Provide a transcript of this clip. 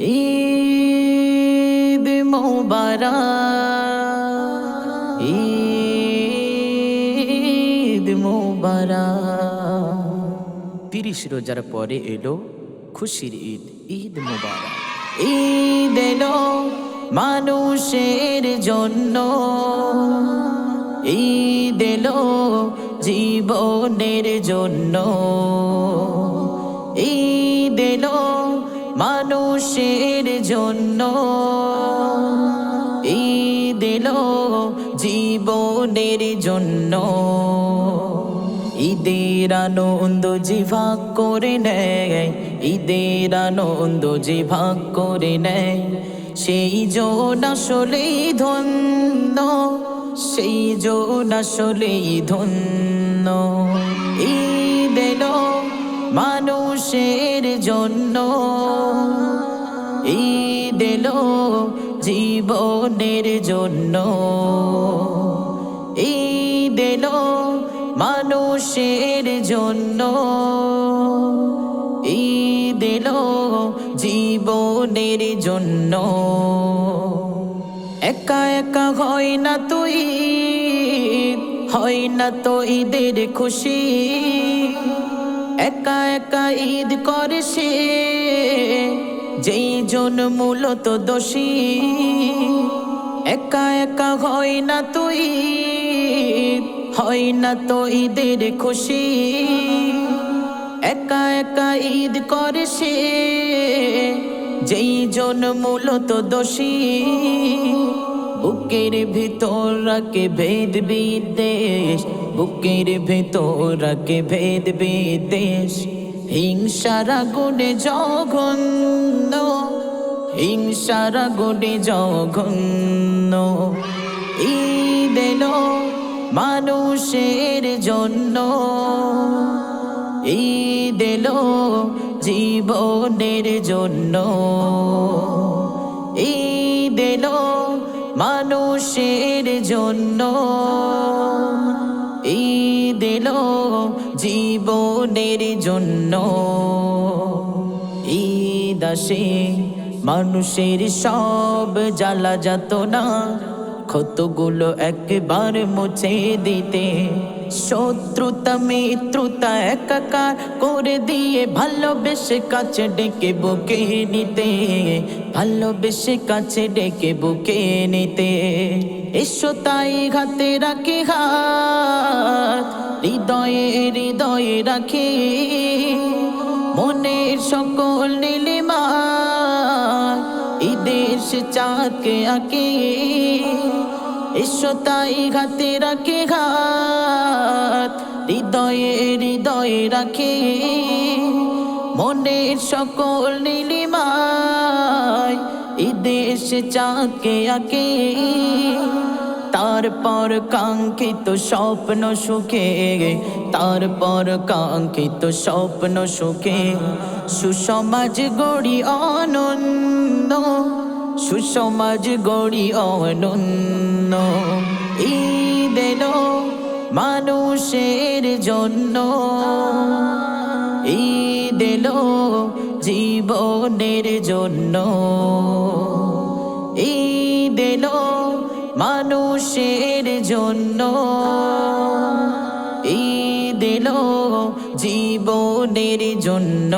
ঈদ মোবারক, ঈদ মোবারক। 30 রোজার পরে এলো খুশির ঈদ, ঈদ মোবারক। ঈদ এলো মানুষের জন্য, ঈদ এলো জীবনের জন্য, ঈদ এলো মানুষের জন্য, ঈদ এলো জীবনের জন্য। ঈদের আনন্দ যে ভাগ করে নেয়, ঈদের আনন্দ যে ভাগ করে নেয়, সেই জন আসলেই ধন্য, সেই জন আসলেই ধন্য। ঈদ এলো মানুষের জন্য, ঈদ এলো জীবনের জন্য, ঈদ এলো মানুষের জন্য, ঈদ এলো জীবনের জন্য। একা একা হয় না তো ঈদ, হয় না তো ঈদের খুশি, একা একা ঈদ করে সে যেই জন মূলত দোষী। একা একা হয় না তো ঈদ, হয় না তো ঈদের খুশি, একা একা ঈদ করে সে যেই জন মূলত দোষী। বুকের ভিতর রাখে ভেদ বিদ্বেষ, বুকের ভিতর রাখে ভেদ বিদ্বেষ, হিংসার আগুনে জঘন্য, হিংসার আগুনে জঘন্য। ঈদ এলো মানুষের জন্য, ঈদ এলো জীবনের জন্য, ঈদ এলো মানুষের জন্য, ঈদ এলো জীবনের জন্য। ঈদ আসে মানুষের সব জ্বালা যাতনা, ক্ষতগুলো একবার মুছে দিতে, শত্রুতা মিত্রতা একাকার করে দিয়ে, ভালোবেসে কাছে ডেকে বুকে নিতে, ভালোবেসে কাছে ডেকে বুকে নিতে। এসো তাই হাতে রাখি হাত, হৃদয়ে হৃদয়ে রাখি মনের সকল নীলিমা, ঈদের চাঁদকে আঁকি। এসো তাই হাতে রাখি হাত, হৃদয়ে হৃদয়ে রাখি মনের সকল নীলিমায়, ঈদের চাঁদকে আঁকি। তারপর কাঙ্ক্ষিত স্বপ্ন সুখে, তারপর কাঙ্ক্ষিত স্বপ্ন সুখে, সুসমাজ গড়ি আনন্দ, সুসমাজ গড়ি আনন্দ। ঈদ এলো মানুষের জন্য, ঈদ এলো জীবনের জন্য, ঈদ এলো মানুষের জন্য, ঈদ এলো জীবনের জন্য।